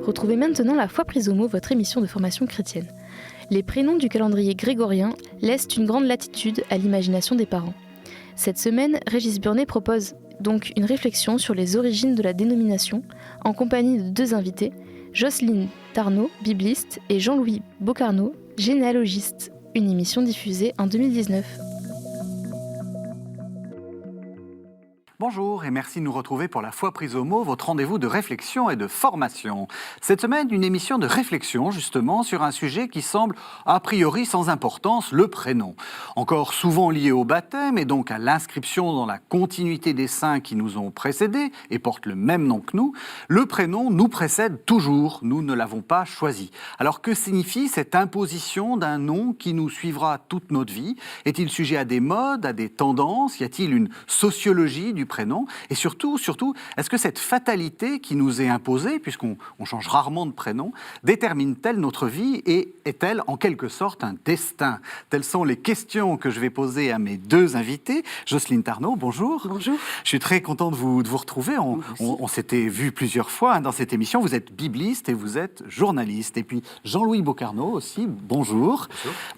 Retrouvez maintenant La Foi prise au mot, votre émission de formation chrétienne. Les prénoms du calendrier grégorien laissent une grande latitude à l'imagination des parents. Cette semaine, Régis Burnet propose donc une réflexion sur les origines de la dénomination, en compagnie de deux invités, Jocelyne Tarnot, bibliste, et Jean-Louis Bocarno, généalogiste. Une émission diffusée en 2019. Bonjour et merci de nous retrouver pour La Foi prise au mot, votre rendez-vous de réflexion et de formation. Cette semaine, une émission de réflexion justement sur un sujet qui semble a priori sans importance, le prénom. Encore souvent lié au baptême et donc à l'inscription dans la continuité des saints qui nous ont précédés et portent le même nom que nous, le prénom nous précède toujours, nous ne l'avons pas choisi. Alors que signifie cette imposition d'un nom qui nous suivra toute notre vie? Est-il sujet à des modes, à des tendances? Y a-t-il une sociologie du prénom? Et surtout, est-ce que cette fatalité qui nous est imposée, puisqu'on change rarement de prénom, détermine-t-elle notre vie et est-elle en quelque sorte un destin? Telles sont les questions que je vais poser à mes deux invités. Jocelyne Tarnot, bonjour. Bonjour. Je suis très content de vous retrouver. On s'était vu plusieurs fois dans cette émission. Vous êtes bibliste et vous êtes journaliste. Et puis Jean-Louis Bocarno aussi, bonjour. Bonjour.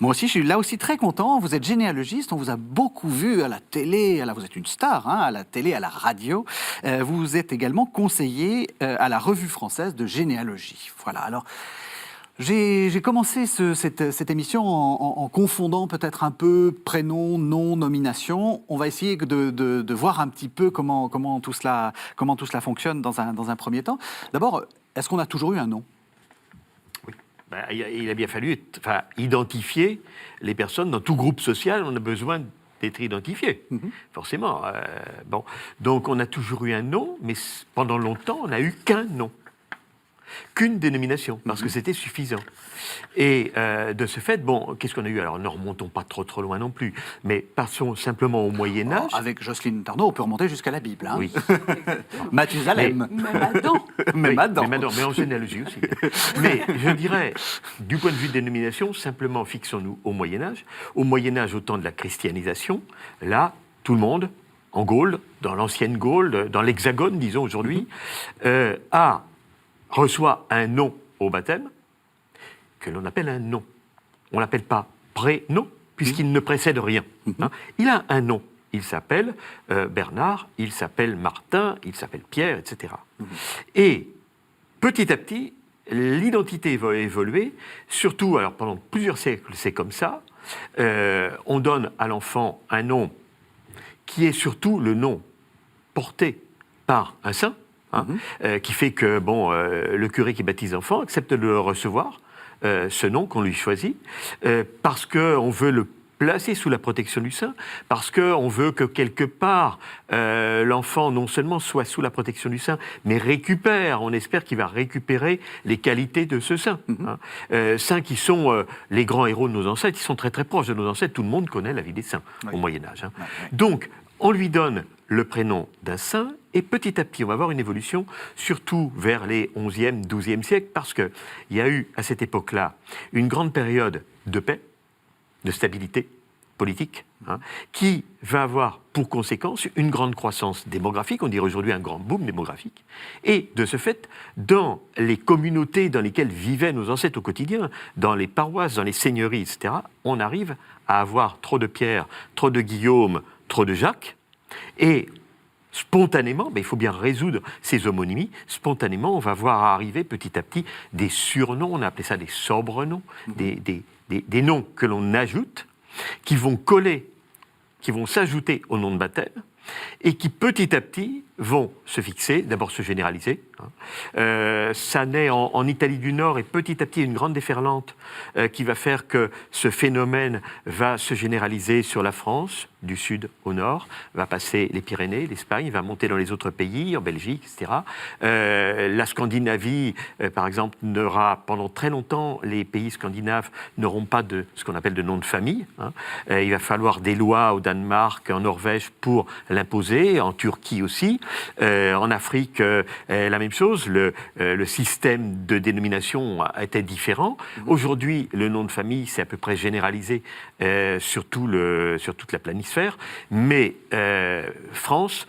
Moi aussi, je suis là aussi très content. Vous êtes généalogiste. On vous a beaucoup vu à la télé. Vous êtes une star, à la télé, à la radio. Vous êtes également conseiller à la Revue française de généalogie. Voilà, alors j'ai commencé cette émission en confondant peut-être un peu prénom, nom, nomination. On va essayer de voir un petit peu comment tout cela fonctionne dans un premier temps. D'abord, est-ce qu'on a toujours eu un nom ? Oui. Il a bien fallu identifier les personnes. Dans tout groupe social, on a besoin d'être identifié, forcément. Donc on a toujours eu un nom, mais pendant longtemps, on n'a eu qu'un nom, qu'une dénomination, parce que c'était suffisant. Et de ce fait, qu'est-ce qu'on a eu? Alors ne remontons pas trop loin non plus, mais passons simplement au Moyen-Âge. Avec Jocelyne Tarnot, on peut remonter jusqu'à la Bible. Oui. Mathusalem. Même Adam. Mais en généalogie aussi. Mais je dirais, du point de vue de dénomination, simplement fixons-nous au Moyen-Âge. Au Moyen-Âge, au temps de la christianisation, là, tout le monde, en Gaule, dans l'ancienne Gaule, dans l'Hexagone, disons aujourd'hui, reçoit un nom au baptême que l'on appelle un nom. On ne l'appelle pas prénom, puisqu'il ne précède rien. Il a un nom. Il s'appelle Bernard, il s'appelle Martin, il s'appelle Pierre, etc. Et petit à petit, l'identité va évoluer, surtout, alors pendant plusieurs siècles, c'est comme ça. On donne à l'enfant un nom qui est surtout le nom porté par un saint, qui fait que le curé qui baptise l'enfant accepte de le recevoir, ce nom qu'on lui choisit, parce qu'on veut le placer sous la protection du saint, parce qu'on veut que quelque part l'enfant non seulement soit sous la protection du saint, mais récupère, on espère qu'il va récupérer les qualités de ce saint. Saints qui sont les grands héros de nos ancêtres, qui sont très très proches de nos ancêtres, tout le monde connaît la vie des saints au Moyen-Âge. Donc, on lui donne le prénom d'un saint, et petit à petit, on va avoir une évolution, surtout vers les 11e, 12e siècles, parce qu'il y a eu, à cette époque-là, une grande période de paix, de stabilité politique, qui va avoir pour conséquence une grande croissance démographique, on dirait aujourd'hui un grand boom démographique, et de ce fait, dans les communautés dans lesquelles vivaient nos ancêtres au quotidien, dans les paroisses, dans les seigneuries, etc., on arrive à avoir trop de Pierre, trop de Guillaume, trop de Jacques, et spontanément, il faut bien résoudre ces homonymies, spontanément, on va voir arriver petit à petit des surnoms, on a appelé ça des sobrenoms, des noms que l'on ajoute, qui vont coller, qui vont s'ajouter au nom de baptême, et qui petit à petit vont se fixer, d'abord se généraliser. Ça naît en Italie du Nord, et petit à petit une grande déferlante qui va faire que ce phénomène va se généraliser sur la France, du sud au nord, va passer les Pyrénées, l'Espagne, va monter dans les autres pays, en Belgique, etc. La Scandinavie, par exemple, n'aura pendant très longtemps, les pays scandinaves n'auront pas de ce qu'on appelle de nom de famille. Il va falloir des lois au Danemark, en Norvège pour l'imposer, en Turquie aussi. En Afrique, la même chose, le système de dénomination était différent. Aujourd'hui, le nom de famille, c'est à peu près généralisé sur toute la planisphère, mais France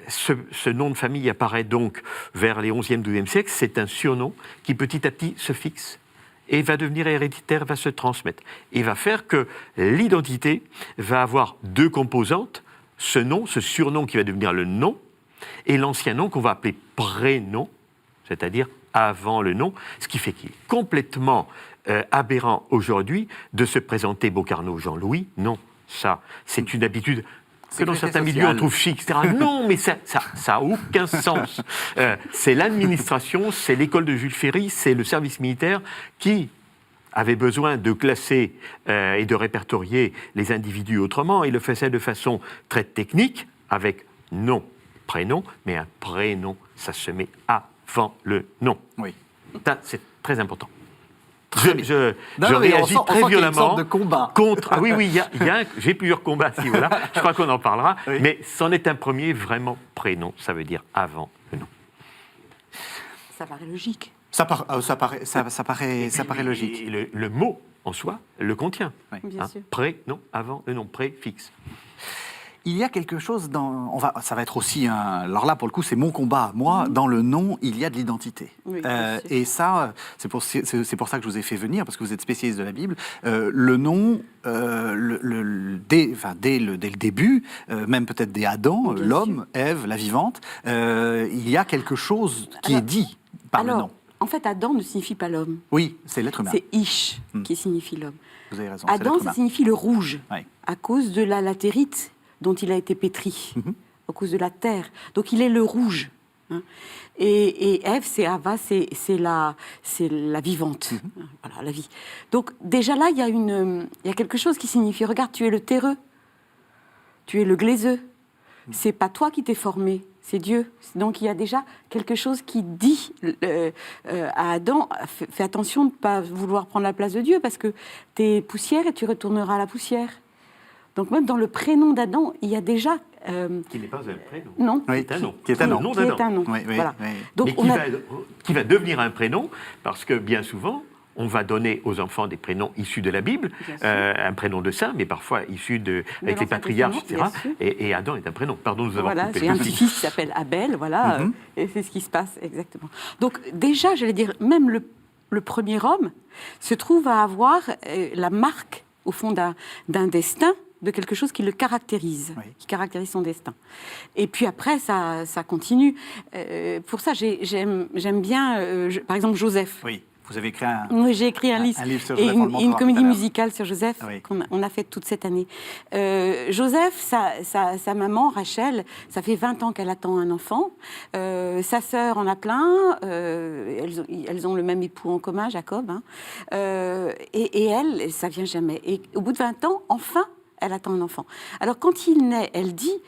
ce nom de famille apparaît donc vers les 11e, 12e siècles. C'est un surnom qui petit à petit se fixe et va devenir héréditaire, va se transmettre. Et va faire que l'identité va avoir deux composantes, ce nom, ce surnom qui va devenir le nom, et l'ancien nom qu'on va appeler prénom, c'est-à-dire avant le nom, ce qui fait qu'il est complètement aberrant aujourd'hui de se présenter Bocarno Jean-Louis. Non, ça, c'est une habitude que dans certains milieux on trouve chic, etc. Non, mais ça a aucun sens. C'est l'administration, c'est l'école de Jules Ferry, c'est le service militaire qui avait besoin de classer et de répertorier les individus autrement. Il le faisait de façon très technique, avec nom, prénom, mais un prénom, ça se met avant le nom. Oui. Ça, c'est très important. Je réagis très violemment une sorte de combat. contre. Ah oui, j'ai plusieurs combats à ce niveau-là. Je crois qu'on en parlera. Oui. Mais c'en est un premier, vraiment prénom. Ça veut dire avant le nom. Ça paraît logique. Ça paraît logique. Et le mot en soi le contient. Oui. Bien sûr. Prénom, avant le nom, préfixe. Il y a quelque chose dans... ça va être aussi alors là, pour le coup, c'est mon combat. Moi, dans le nom, il y a de l'identité. Oui, et ça, c'est pour ça que je vous ai fait venir, parce que vous êtes spécialiste de la Bible. Le nom, dès le début, même peut-être dès Adam, l'homme, Ève, la vivante, il y a quelque chose qui est dit par le nom. En fait, Adam ne signifie pas l'homme. Oui, c'est l'être humain. C'est Ish qui signifie l'homme. Vous avez raison. Adam, ça signifie le rouge, à cause de la latérite dont il a été pétri, à cause de la terre. Donc il est le rouge. Hein. Et Ève, c'est Ava, c'est la vivante. Voilà, la vie. Donc déjà là, il y a quelque chose qui signifie, regarde, tu es le terreux, tu es le glaiseux. C'est pas toi qui t'es formé, c'est Dieu. Donc il y a déjà quelque chose qui dit à Adam, fais attention de ne pas vouloir prendre la place de Dieu, parce que tu es poussière et tu retourneras à la poussière. Donc même dans le prénom d'Adam, il y a déjà... qui n'est pas un prénom. Non. Oui, c'est un nom. Qui est un nom. Qui est un nom. Oui, voilà. Oui. Donc mais qui va devenir un prénom, parce que bien souvent, on va donner aux enfants des prénoms issus de la Bible, un prénom de saint, mais parfois issu avec les patriarches, etc. Et Adam est un prénom. Pardon, nous avons coupé. J'ai un petit-fils qui s'appelle Abel, voilà, et c'est ce qui se passe exactement. Donc déjà, j'allais dire, même le premier homme se trouve à avoir la marque, au fond, d'un destin, de quelque chose qui le caractérise, qui caractérise son destin. Et puis après, ça continue. Pour ça, j'aime bien, par exemple, Joseph. Oui, vous avez écrit un... Oui, j'ai écrit un livre sur et Joseph, une comédie musicale sur Joseph qu'on a faite toute cette année. Joseph, sa maman, Rachel, ça fait 20 ans qu'elle attend un enfant. Sa sœur en a plein. Elles ont le même époux en commun, Jacob. Hein. Et elle, ça vient jamais. Et au bout de 20 ans, enfin, elle attend un enfant. Alors, quand il naît, elle dit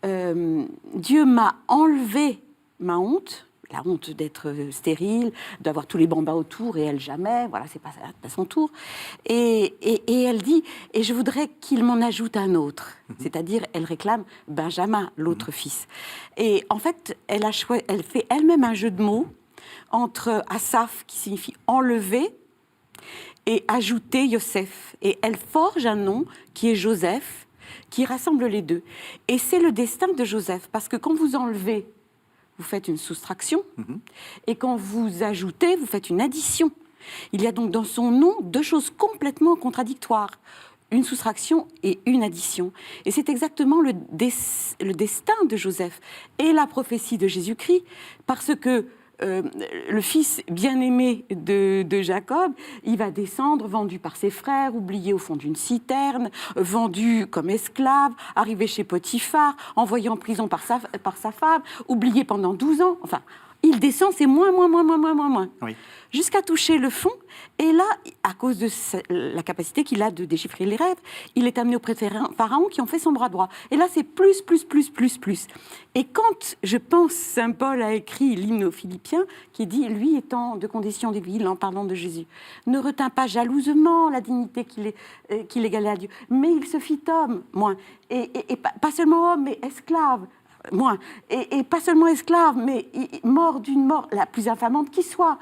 Dieu m'a enlevé ma honte, la honte d'être stérile, d'avoir tous les bambins autour, et elle jamais, voilà, c'est pas son tour. Et elle dit et je voudrais qu'il m'en ajoute un autre. C'est-à-dire, elle réclame Benjamin, l'autre fils. Et en fait, elle fait elle-même un jeu de mots entre Asaph, qui signifie enlever, et ajouter Yosef. Et elle forge un nom qui est Joseph, qui rassemble les deux. Et c'est le destin de Joseph, parce que quand vous enlevez, vous faites une soustraction, et quand vous ajoutez, vous faites une addition. Il y a donc dans son nom deux choses complètement contradictoires, une soustraction et une addition. Et c'est exactement le destin de Joseph et la prophétie de Jésus-Christ, parce que le fils bien-aimé de Jacob, il va descendre, vendu par ses frères, oublié au fond d'une citerne, vendu comme esclave, arrivé chez Potiphar, envoyé en prison par sa femme, oublié pendant 12 ans. Enfin, il descend, c'est moins. Oui. Jusqu'à toucher le fond. Et là, à cause de la capacité qu'il a de déchiffrer les rêves, il est amené auprès de Pharaon qui en fait son bras droit. Et là, c'est plus. Et quand je pense, Saint Paul a écrit l'hymne aux Philippiens, qui dit, lui étant de condition divine en parlant de Jésus, ne retint pas jalousement la dignité qu'il égalait à Dieu, mais il se fit homme, moins. Et pas seulement homme, mais esclave. moins. Et pas seulement esclave, mais mort d'une mort la plus infamante qui soit.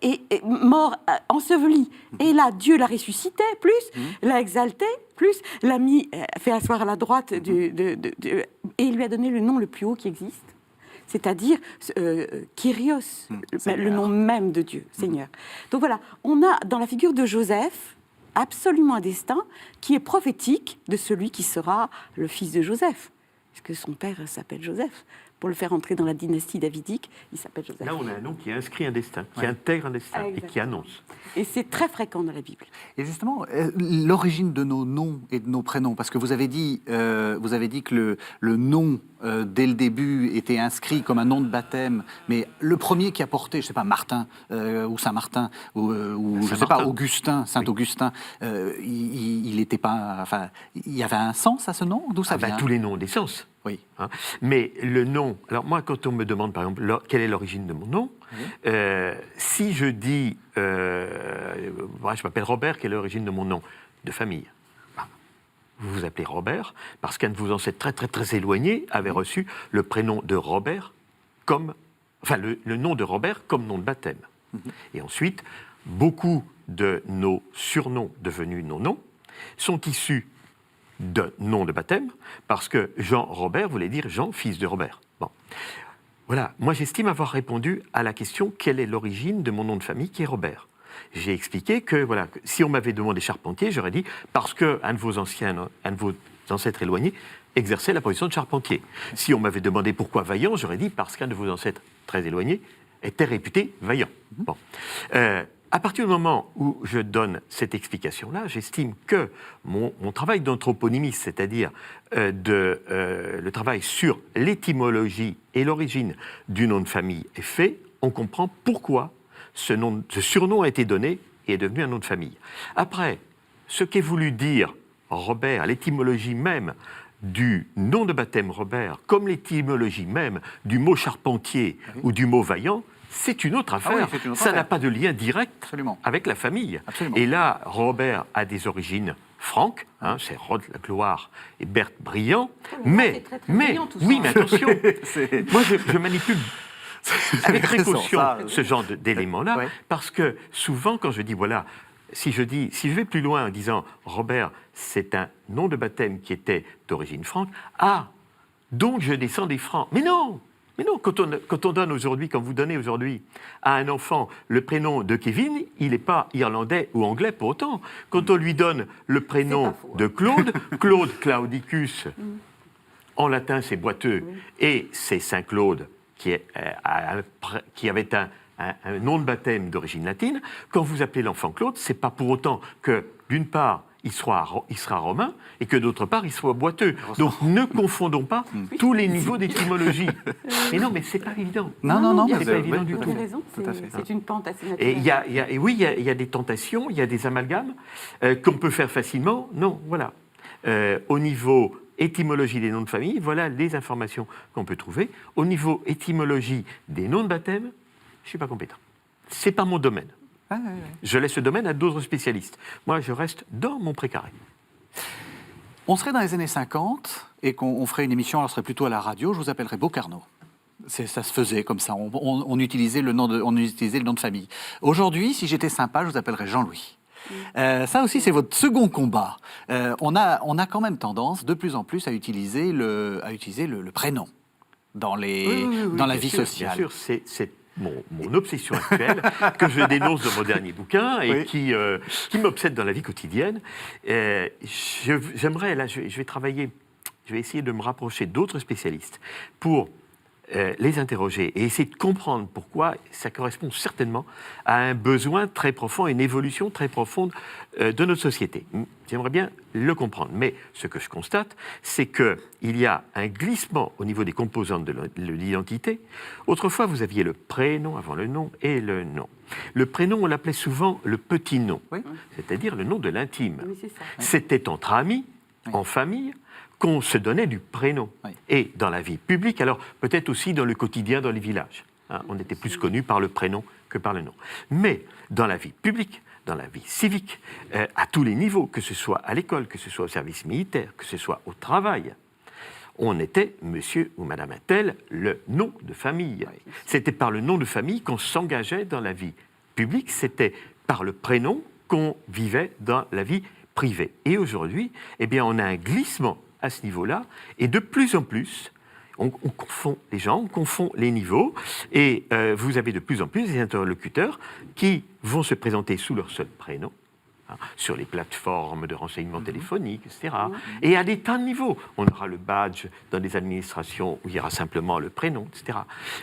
Et mort enseveli. Et là, Dieu l'a ressuscité, plus, l'a exalté, plus, l'a mis, fait asseoir à la droite, et il lui a donné le nom le plus haut qui existe. C'est-à-dire Kyrios, le nom même de Dieu, Seigneur. Donc voilà, on a dans la figure de Joseph absolument un destin qui est prophétique de celui qui sera le fils de Joseph. Parce que son père s'appelle Joseph. Pour le faire entrer dans la dynastie davidique, il s'appelle Joseph. Là, on a un nom qui inscrit un destin, qui intègre un destin et qui annonce. Et c'est très fréquent dans la Bible. Et justement, l'origine de nos noms et de nos prénoms, parce que vous avez dit que le nom, dès le début, était inscrit comme un nom de baptême, mais le premier qui a porté, je ne sais pas, Martin ou Saint-Martin, ou je ne sais pas, Augustin, Saint-Augustin, il n'était pas... Enfin, il y avait un sens à ce nom? D'où ça vient? Tous les noms ont des sens. Oui. Hein, mais le nom... Alors moi, quand on me demande, par exemple, quelle est l'origine de mon nom, si je dis... je m'appelle Robert, quelle est l'origine de mon nom de famille? Vous vous appelez Robert parce qu'un de vos ancêtres très, très, très éloignés avait reçu le prénom de Robert comme... Enfin, le nom de Robert comme nom de baptême. Et ensuite, beaucoup de nos surnoms devenus nos noms sont issus de nom de baptême, parce que Jean-Robert voulait dire Jean, fils de Robert. Bon. Voilà, moi j'estime avoir répondu à la question quelle est l'origine de mon nom de famille qui est Robert. J'ai expliqué que voilà, si on m'avait demandé charpentier, j'aurais dit parce qu'un de vos ancêtres éloignés exerçait la position de charpentier. Si on m'avait demandé pourquoi vaillant, j'aurais dit parce qu'un de vos ancêtres très éloignés était réputé vaillant. Bon. À partir du moment où je donne cette explication-là, j'estime que mon travail d'anthroponymiste, c'est-à-dire le travail sur l'étymologie et l'origine du nom de famille est fait, on comprend pourquoi ce surnom a été donné et est devenu un nom de famille. Après, ce qu'est voulu dire Robert, l'étymologie même du nom de baptême Robert, comme l'étymologie même du mot charpentier ou du mot vaillant, c'est une autre affaire. Ça n'a pas de lien direct avec la famille. Absolument. Et là, Robert a des origines franques, c'est Rod la gloire et Berthe Briand, mais attention, moi je manipule avec précaution ce genre d'éléments-là, parce que souvent quand je dis, voilà, si je vais plus loin en disant Robert, c'est un nom de baptême qui était d'origine franque, donc je descends des Francs. Mais non, quand on donne aujourd'hui, quand vous donnez aujourd'hui à un enfant le prénom de Kevin, il n'est pas irlandais ou anglais pour autant. Quand on lui donne le prénom de Claude, Claude Claudicus, en latin c'est boiteux, et c'est Saint Claude qui avait un nom de baptême d'origine latine. Quand vous appelez l'enfant Claude, c'est pas pour autant que, d'une part, il sera romain, et que d'autre part, il soit boiteux. Donc ne confondons pas tous les niveaux d'étymologie. Mais non, mais c'est pas évident. Non, c'est pas évident du tout. Vous avez raison, c'est une pente assez naturelle. Et il y a des tentations, il y a des amalgames qu'on peut faire facilement. Non, voilà. Au niveau étymologie des noms de famille, voilà les informations qu'on peut trouver. Au niveau étymologie des noms de baptême, je ne suis pas compétent. C'est pas mon domaine. Je laisse ce domaine à d'autres spécialistes. Moi, je reste dans mon précaré. On serait dans les années 50 et qu'on ferait une émission, alors ce serait plutôt à la radio, je vous appellerais Beaucarneau. Ça se faisait comme ça, on utilisait le nom de famille. Aujourd'hui, si j'étais sympa, je vous appellerais Jean-Louis. Ça aussi, c'est votre second combat. On a quand même tendance, de plus en plus, à utiliser le prénom dans la vie sociale. Bien sûr, c'est mon obsession actuelle, que je dénonce dans mon dernier bouquin et qui m'obsède dans la vie quotidienne. J'aimerais, là, je vais travailler, je vais essayer de me rapprocher d'autres spécialistes pour les interroger et essayer de comprendre pourquoi ça correspond certainement à un besoin très profond, une évolution très profonde de notre société. J'aimerais bien le comprendre, mais ce que je constate, c'est qu'il y a un glissement au niveau des composantes de l'identité. Autrefois, vous aviez le prénom avant le nom et le nom. Le prénom, on l'appelait souvent le petit nom, c'est-à-dire le nom de l'intime. C'était entre amis, en famille, qu'on se donnait du prénom. Et dans la vie publique, alors peut-être aussi dans le quotidien, dans les villages. On était plus connus par le prénom que par le nom. Mais dans la vie publique, dans la vie civique, à tous les niveaux, que ce soit à l'école, que ce soit au service militaire, que ce soit au travail, on était monsieur ou madame Untel, le nom de famille. C'était par le nom de famille qu'on s'engageait dans la vie publique, c'était par le prénom qu'on vivait dans la vie privée. Et aujourd'hui, eh bien, on a un glissement à ce niveau-là, et de plus en plus, on confond les gens, on confond les niveaux, et vous avez de plus en plus des interlocuteurs qui vont se présenter sous leur seul prénom, sur les plateformes de renseignement téléphonique, etc. Et à des tas de niveaux. On aura le badge dans des administrations où il y aura simplement le prénom, etc.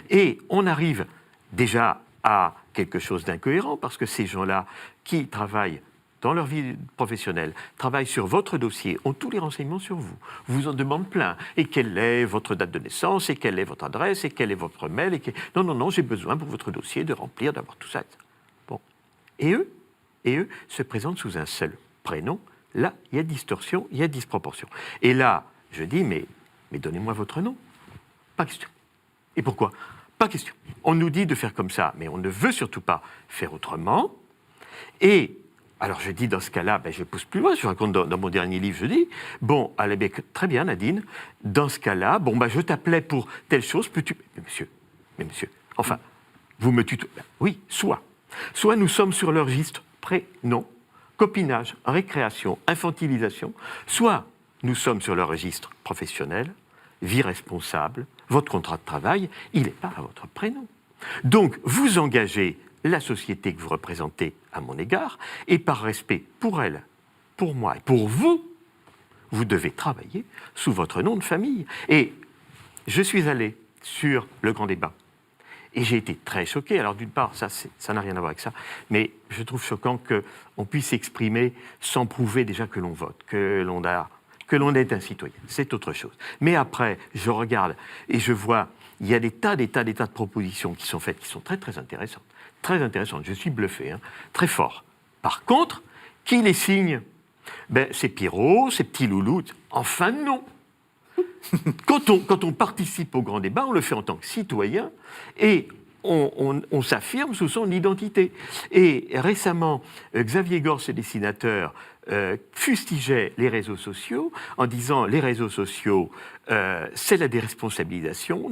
Et on arrive déjà à quelque chose d'incohérent, parce que ces gens-là qui travaillent dans leur vie professionnelle, travaillent sur votre dossier, ont tous les renseignements sur vous, vous en demandent plein. Et quelle est votre date de naissance, et quelle est votre adresse, et quel est votre mail. Non, j'ai besoin pour votre dossier de remplir, d'avoir tout ça. Bon. Et eux se présentent sous un seul prénom. Là, il y a distorsion, il y a disproportion. Et là, je dis, mais donnez-moi votre nom. Pas question. Et pourquoi ? Pas question. On nous dit de faire comme ça, mais on ne veut surtout pas faire autrement. Et alors je dis dans ce cas-là, je pousse plus loin, je raconte dans mon dernier livre, je dis, bon, allez, très bien Nadine, dans ce cas-là, je t'appelais pour telle chose, peux-tu... Mais monsieur, enfin, vous me tutoyez... Oui, soit nous sommes sur le registre prénom, copinage, récréation, infantilisation, soit nous sommes sur le registre professionnel, vie responsable, votre contrat de travail, il n'est pas à votre prénom. Donc, vous engagez la société que vous représentez à mon égard, et par respect pour elle, pour moi et pour vous, vous devez travailler sous votre nom de famille. Et je suis allé sur le grand débat, et j'ai été très choqué. Alors d'une part, ça n'a rien à voir avec ça, mais je trouve choquant qu'on puisse s'exprimer sans prouver déjà que l'on vote, que l'on est un citoyen. C'est autre chose. Mais après, je regarde et je vois, il y a des tas de propositions qui sont faites, qui sont très, très intéressantes. Très intéressantes. Je suis bluffé, très fort. Par contre, qui les signe ? C'est Pierrot, c'est Petit Loulou. Enfin, non. Quand on participe au grand débat, on le fait en tant que citoyen et on s'affirme sous son identité. Et récemment, Xavier Gorce, le dessinateur, fustigeait les réseaux sociaux en disant les réseaux sociaux, c'est la déresponsabilisation,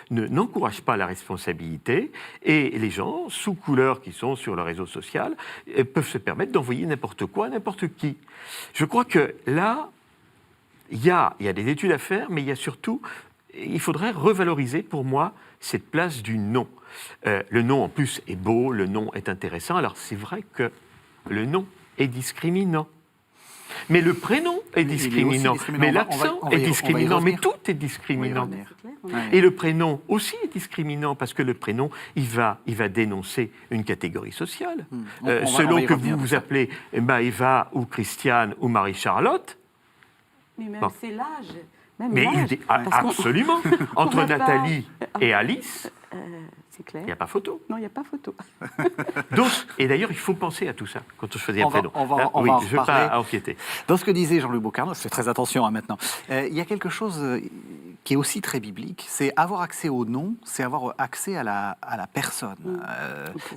n'encourage pas la responsabilité, et les gens, sous couleur qui sont sur le réseau social, peuvent se permettre d'envoyer n'importe quoi à n'importe qui. Je crois que là, il y a des études à faire, mais il y a surtout, il faudrait revaloriser pour moi cette place du nom. Le nom en plus est beau, le nom est intéressant, alors c'est vrai que le nom est discriminant. Mais le prénom est discriminant, mais l'accent est discriminant, mais tout est discriminant. Et le prénom aussi est discriminant, parce que le prénom, il va dénoncer une catégorie sociale. Selon que vous vous appelez Maëva ou Christiane ou Marie-Charlotte. Mais même c'est l'âge. Mais absolument. Entre Nathalie et Alice, c'est clair. Il n'y a pas photo. Non, il n'y a pas photo. Donc, et d'ailleurs, il faut penser à tout ça quand on choisit un prénom. On va en je ne veux reparler. pas empiéter. Dans ce que disait Jean-Louis Bocarnos, faites très attention maintenant. Il y a quelque chose qui est aussi très biblique, c'est avoir accès au nom, c'est avoir accès à la personne.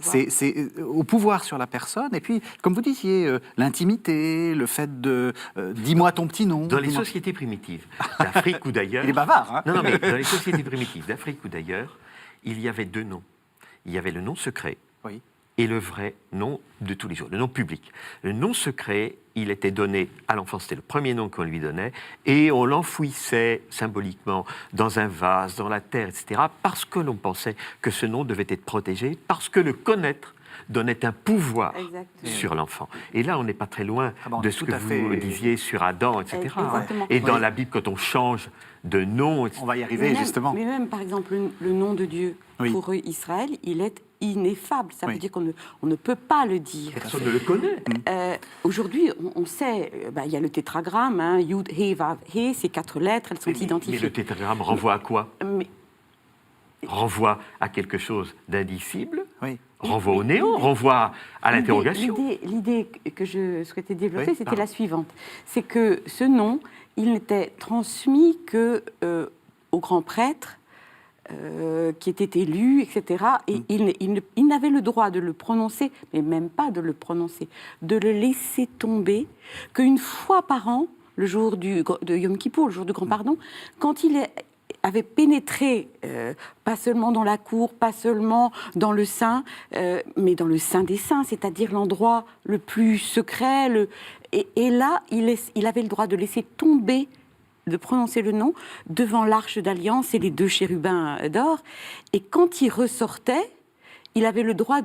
C'est au pouvoir sur la personne. Et puis, comme vous disiez, l'intimité, le fait de dis-moi ton petit nom. Dans les sociétés primitives d'Afrique ou d'ailleurs... Il est bavard, hein ? Non, mais dans les sociétés primitives d'Afrique ou d'ailleurs, il y avait deux noms. Il y avait le nom secret et le vrai nom de tous les jours, le nom public. Le nom secret, il était donné à l'enfant, c'était le premier nom qu'on lui donnait, et on l'enfouissait symboliquement dans un vase, dans la terre, etc., parce que l'on pensait que ce nom devait être protégé, parce que le connaître donnait un pouvoir sur l'enfant. Et là, on n'est pas très loin de ce que vous disiez sur Adam, etc. Et dans la Bible, quand on change de nom... On va y arriver, justement. Mais même, par exemple, le nom de Dieu, pour Israël, il est ineffable. Ça veut dire qu'on ne peut pas le dire. Personne ne le connaît. Aujourd'hui, on sait, il y a le tétragramme, Yud, He, Vav, He, ces 4 lettres, elles sont identifiées. Mais le tétragramme renvoie à quoi ? Renvoie à quelque chose d'indicible, renvoie au néant, renvoie à l'interrogation. L'idée que je souhaitais développer, c'était la suivante. C'est que ce nom, il n'était transmis qu'au grand prêtre, qui était élu, etc. Et il n'avait le droit de le prononcer, mais même pas de le prononcer, de le laisser tomber, qu'une fois par an, le jour de Yom Kippour, le jour du Grand Pardon, quand il avait pénétré, pas seulement dans la cour, pas seulement dans le Saint, mais dans le Saint des Saints, c'est-à-dire l'endroit le plus secret. Et là, il avait le droit de laisser tomber, de prononcer le nom, devant l'arche d'alliance et les 2 chérubins d'or. Et quand il ressortait, il avait le droit,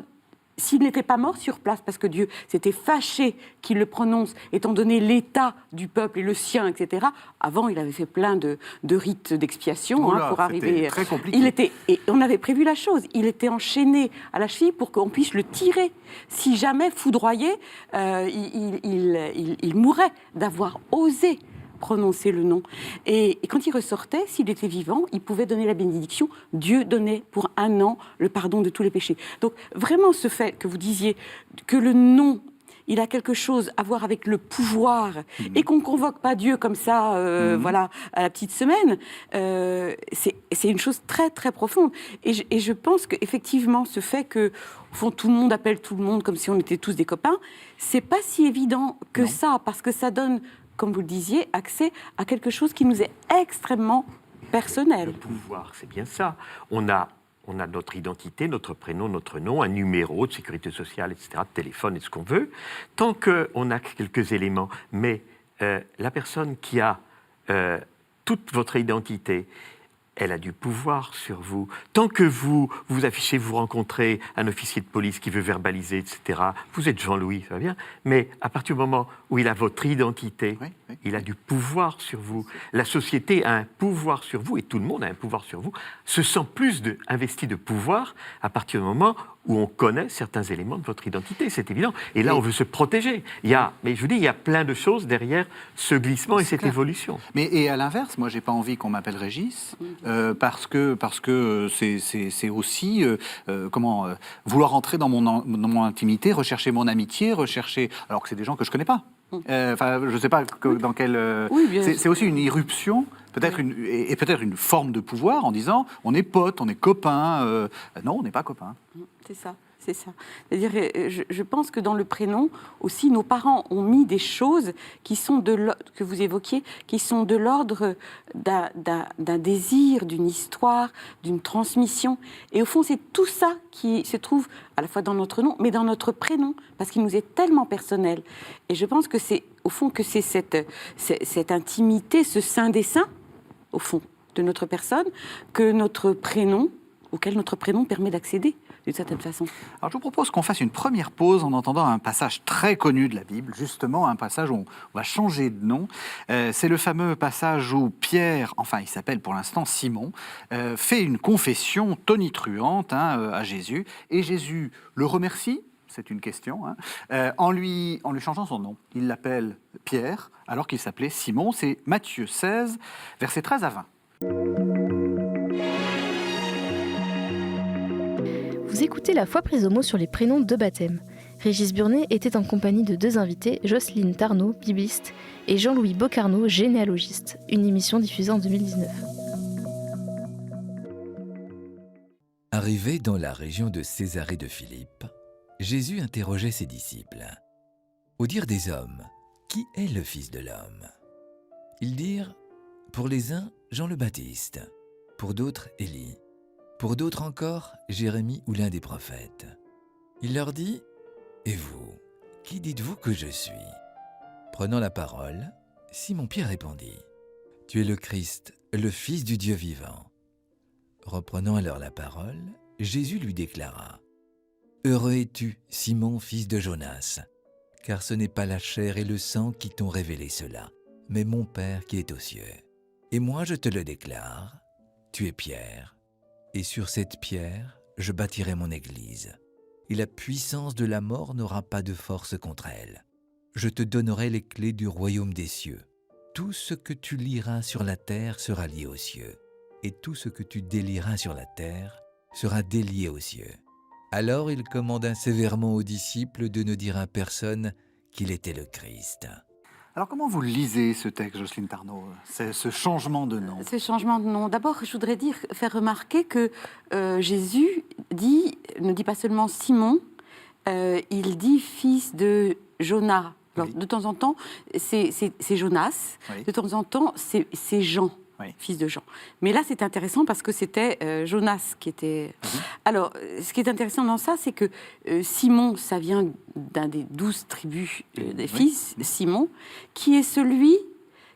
s'il n'était pas mort sur place, parce que Dieu s'était fâché qu'il le prononce, étant donné l'état du peuple et le sien, etc. Avant, il avait fait plein de rites d'expiation pour arriver. Très compliqué. Et on avait prévu la chose. Il était enchaîné à la cheville pour qu'on puisse le tirer. Si jamais foudroyé, il mourrait d'avoir osé prononcer le nom. Et quand il ressortait, s'il était vivant, il pouvait donner la bénédiction. Dieu donnait pour 1 an le pardon de tous les péchés. Donc vraiment ce fait que vous disiez que le nom, il a quelque chose à voir avec le pouvoir et qu'on ne convoque pas Dieu comme ça, voilà, à la petite semaine, c'est une chose très très profonde. Et je pense qu'effectivement ce fait que au fond, tout le monde appelle tout le monde comme si on était tous des copains, c'est pas si évident que ça, parce que ça donne, comme vous le disiez, accès à quelque chose qui nous est extrêmement personnel. Le pouvoir, c'est bien ça. On a notre identité, notre prénom, notre nom, un numéro de sécurité sociale, etc., de téléphone et ce qu'on veut, tant qu'on a quelques éléments. Mais la personne qui a toute votre identité, elle a du pouvoir sur vous. Tant que vous affichez, vous rencontrez un officier de police qui veut verbaliser, etc., vous êtes Jean-Louis, ça va bien, mais à partir du moment où il a votre identité, il a du pouvoir sur vous. La société a un pouvoir sur vous, et tout le monde a un pouvoir sur vous, se sent plus investi de pouvoir à partir du moment où on connaît certains éléments de votre identité, c'est évident. Et là, on veut se protéger. Mais je vous dis, il y a plein de choses derrière ce glissement et cette évolution. Et à l'inverse, moi, j'ai pas envie qu'on m'appelle Régis, parce que c'est aussi vouloir entrer dans mon intimité, rechercher mon amitié, alors que c'est des gens que je connais pas. Je sais pas dans quel. C'est aussi une irruption. Peut-être peut-être une forme de pouvoir en disant on est potes, on est copains. Non, on n'est pas copains. C'est ça. C'est-à-dire, je pense que dans le prénom aussi, nos parents ont mis des choses qui sont que vous évoquiez, qui sont de l'ordre d'un désir, d'une histoire, d'une transmission. Et au fond, c'est tout ça qui se trouve à la fois dans notre nom, mais dans notre prénom, parce qu'il nous est tellement personnel. Et je pense que c'est au fond que c'est cette intimité, ce sein des saints, au fond, de notre personne, auquel notre prénom permet d'accéder, d'une certaine façon. Alors je vous propose qu'on fasse une première pause en entendant un passage très connu de la Bible, justement un passage où on va changer de nom. C'est le fameux passage où Pierre, il s'appelle pour l'instant Simon, fait une confession tonitruante à Jésus, et Jésus le remercie. C'est une question, en lui changeant son nom. Il l'appelle Pierre, alors qu'il s'appelait Simon. C'est Matthieu 16, versets 13 à 20. Vous écoutez La foi prise au mot sur les prénoms de baptême. Régis Burnet était en compagnie de 2 invités, Jocelyne Tarnot, bibliste, et Jean-Louis Bocarno, généalogiste, une émission diffusée en 2019. Arrivé dans la région de Césarée de Philippe, Jésus interrogeait ses disciples. Au dire des hommes, qui est le Fils de l'homme ? Ils dirent, pour les uns, Jean le Baptiste, pour d'autres, Élie, pour d'autres encore, Jérémie ou l'un des prophètes. Il leur dit, et vous, qui dites-vous que je suis ? Prenant la parole, Simon-Pierre répondit, tu es le Christ, le Fils du Dieu vivant. Reprenant alors la parole, Jésus lui déclara, heureux es-tu, Simon, fils de Jonas, car ce n'est pas la chair et le sang qui t'ont révélé cela, mais mon Père qui est aux cieux. Et moi je te le déclare, tu es Pierre, et sur cette pierre je bâtirai mon église, et la puissance de la mort n'aura pas de force contre elle. Je te donnerai les clés du royaume des cieux. Tout ce que tu liras sur la terre sera lié aux cieux, et tout ce que tu délieras sur la terre sera délié aux cieux. Alors il commanda sévèrement aux disciples de ne dire à personne qu'il était le Christ. Alors comment vous lisez ce texte, Jocelyne Tarnot, ce changement de nom ? Ce changement de nom. D'abord, je voudrais faire remarquer que Jésus ne dit pas seulement Simon, il dit fils de Jonas, Alors, de temps en temps, c'est Jonas. Oui. De temps en temps, c'est Jean, fils de Jean. Mais là, c'est intéressant parce que c'était Jonas qui était... Alors, ce qui est intéressant dans ça, c'est que Simon, ça vient d'un des 12 tribus des fils, Simon, qui est celui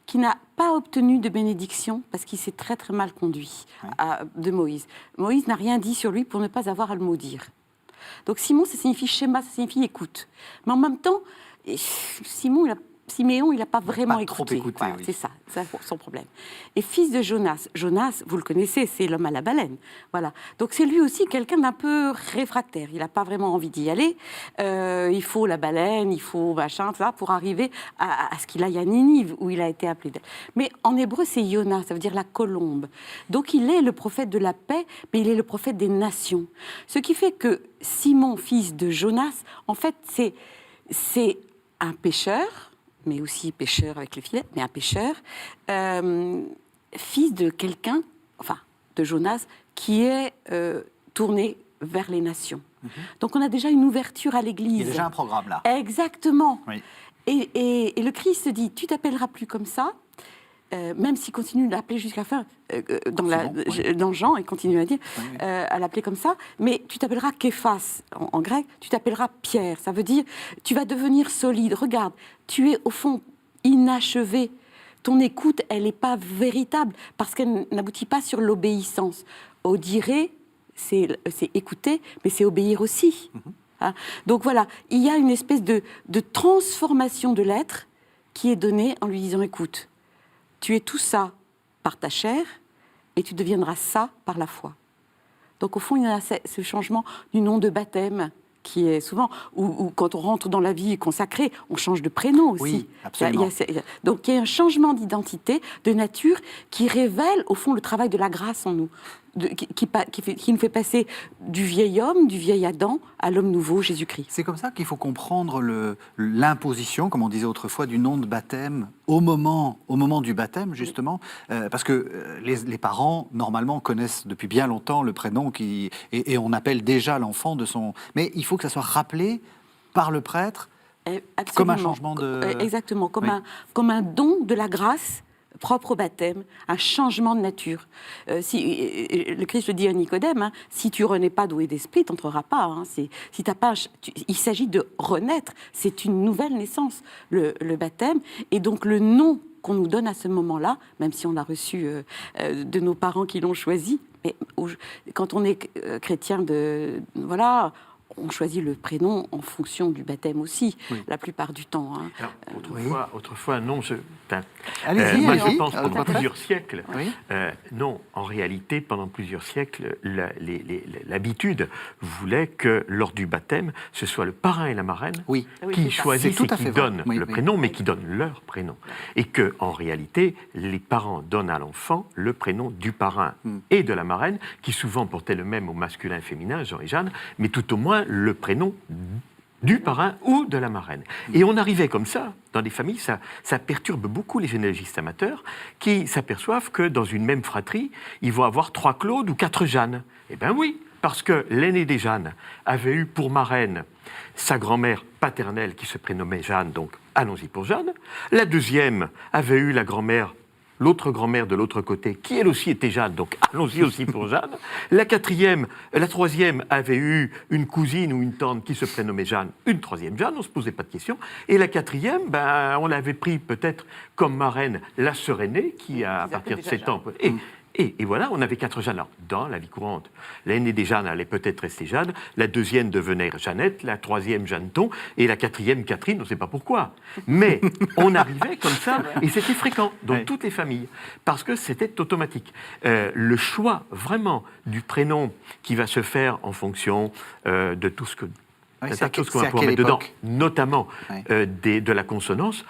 qui n'a pas obtenu de bénédiction parce qu'il s'est très très mal conduit de Moïse. Moïse n'a rien dit sur lui pour ne pas avoir à le maudire. Donc Simon, ça signifie schéma, ça signifie écoute. Mais en même temps, Siméon, il n'a pas vraiment écouté. Trop écouté, voilà, oui. c'est ça son problème. Et fils de Jonas, Jonas, vous le connaissez, c'est l'homme à la baleine. Voilà. Donc c'est lui aussi quelqu'un d'un peu réfractaire. Il n'a pas vraiment envie d'y aller. Il faut la baleine, il faut machin, ça, pour arriver à ce qu'il aille à Ninive, où il a été appelé. Mais en hébreu, c'est Yona, ça veut dire la colombe. Donc il est le prophète de la paix, mais il est le prophète des nations. Ce qui fait que Simon, fils de Jonas, en fait, c'est un pêcheur, mais aussi pêcheur avec le filet, mais un pêcheur, fils de quelqu'un, enfin, de Jonas, qui est tourné vers les nations. Donc on a déjà une ouverture à l'Église. Il y a déjà un programme, là. Exactement. Oui. Et le Christ dit, tu t'appelleras plus comme ça, même s'il continue de l'appeler jusqu'à la fin, dans Jean, il continue à dire, à l'appeler comme ça, mais tu t'appelleras Képhas, en grec, tu t'appelleras Pierre, ça veut dire, tu vas devenir solide, regarde, tu es au fond inachevé, ton écoute, elle n'est pas véritable, parce qu'elle n'aboutit pas sur l'obéissance. Audirer, c'est écouter, mais c'est obéir aussi. Hein. Donc voilà, il y a une espèce de transformation de l'être qui est donnée en lui disant, écoute, tu es tout ça par ta chair et tu deviendras ça par la foi. Donc au fond, il y a ce changement du nom de baptême qui est souvent, ou quand on rentre dans la vie consacrée, on change de prénom aussi. Oui, absolument. Donc il y a un changement d'identité, de nature, qui révèle au fond le travail de la grâce en nous, qui nous fait passer du vieil homme, du vieil Adam, à l'homme nouveau, Jésus-Christ. C'est comme ça qu'il faut comprendre l'imposition, comme on disait autrefois, du nom de baptême au moment du baptême, justement, parce que les parents, normalement, connaissent depuis bien longtemps le prénom et on appelle déjà l'enfant de son... Mais il faut que ça soit rappelé par le prêtre. Absolument. Comme un changement de... Exactement, comme un don de la grâce propre au baptême, un changement de nature. Le Christ le dit à Nicodème, hein, si tu renais pas doué d'esprit, tu n'entreras pas. Hein, il s'agit de renaître, c'est une nouvelle naissance, le baptême. Et donc le nom qu'on nous donne à ce moment-là, même si on l'a reçu de nos parents qui l'ont choisi, mais quand on est chrétien, on choisit le prénom en fonction du baptême aussi, la plupart du temps. Hein. Alors, autrefois, non, Allez-y, moi, allez-y. je pense pendant plusieurs siècles. Oui. Non, en réalité, pendant plusieurs siècles, l'habitude voulait que lors du baptême, ce soit le parrain et la marraine qui choisissent et qui donnent le prénom, mais qui donnent leur prénom. Et que, en réalité, les parents donnent à l'enfant le prénom du parrain et de la marraine, qui souvent portaient le même au masculin et féminin, Jean et Jeanne, mais tout au moins le prénom du parrain ou de la marraine. Et on arrivait comme ça, dans des familles, ça perturbe beaucoup les généalogistes amateurs, qui s'aperçoivent que dans une même fratrie, ils vont avoir 3 Claude ou 4 Jeanne. Eh bien oui, parce que l'aînée des Jeanne avait eu pour marraine sa grand-mère paternelle qui se prénommait Jeanne, donc allons-y pour Jeanne. La deuxième avait eu l'autre grand-mère de l'autre côté, qui elle aussi était Jeanne, donc allons-y aussi pour Jeanne. La troisième avait eu une cousine ou une tante qui se prénommait Jeanne, une troisième Jeanne, on ne se posait pas de questions. Et la quatrième, on l'avait pris peut-être comme marraine la sœur aînée, qui à partir de 7 ans... Et voilà, on avait 4 Jeanne. Alors, dans la vie courante, l'aînée des Jeanne allait peut-être rester Jeanne, la deuxième devenait Jeannette, la troisième Jeanneton, et la quatrième Catherine, on ne sait pas pourquoi. Mais on arrivait comme ça, et c'était fréquent dans toutes les familles, parce que c'était automatique. Le choix, vraiment, du prénom qui va se faire en fonction de tout ce que... tout ce qu'on va pouvoir mettre dedans, notamment de la consonance,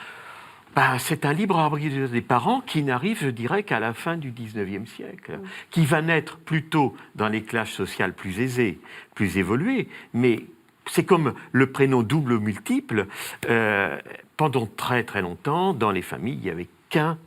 c'est un libre arbitre des parents qui n'arrive, je dirais, qu'à la fin du XIXe siècle, qui va naître plutôt dans les classes sociales plus aisées, plus évoluées, mais c'est comme le prénom double ou multiple. Pendant très très longtemps, dans les familles, il n'y avait qu'un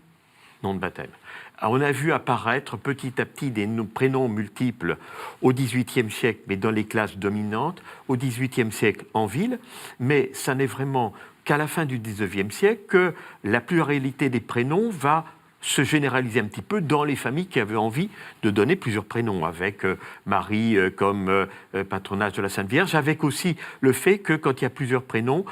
nom de baptême. Alors, on a vu apparaître petit à petit des prénoms multiples au XVIIIe siècle, mais dans les classes dominantes, au XVIIIe siècle en ville, mais ça n'est vraiment qu'à la fin du XIXe siècle, que la pluralité des prénoms va se généraliser un petit peu dans les familles qui avaient envie de donner plusieurs prénoms, avec Marie comme patronage de la Sainte Vierge, avec aussi le fait que quand il y a plusieurs prénoms,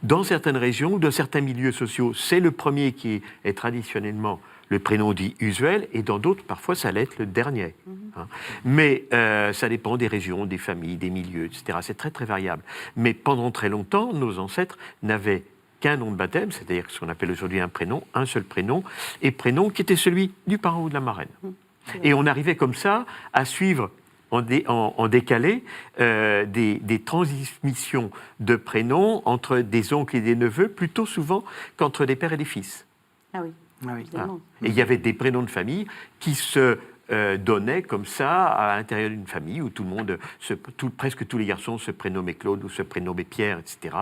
dans certaines régions, dans certains milieux sociaux, c'est le premier qui est traditionnellement le prénom dit usuel, et dans d'autres, parfois, ça allait être le dernier. Hein. Mais ça dépend des régions, des familles, des milieux, etc. C'est très, très variable. Mais pendant très longtemps, nos ancêtres n'avaient qu'un nom de baptême, c'est-à-dire ce qu'on appelle aujourd'hui un prénom, un seul prénom, et prénom qui était celui du parent ou de la marraine. Et on arrivait comme ça à suivre en décalé des transmissions de prénoms entre des oncles et des neveux, plutôt souvent qu'entre des pères et des fils. Ah oui. Ah oui. Ah. Et il y avait des prénoms de famille qui se donnaient comme ça à l'intérieur d'une famille où tout le monde, presque tous les garçons se prénommaient Claude ou se prénommaient Pierre, etc.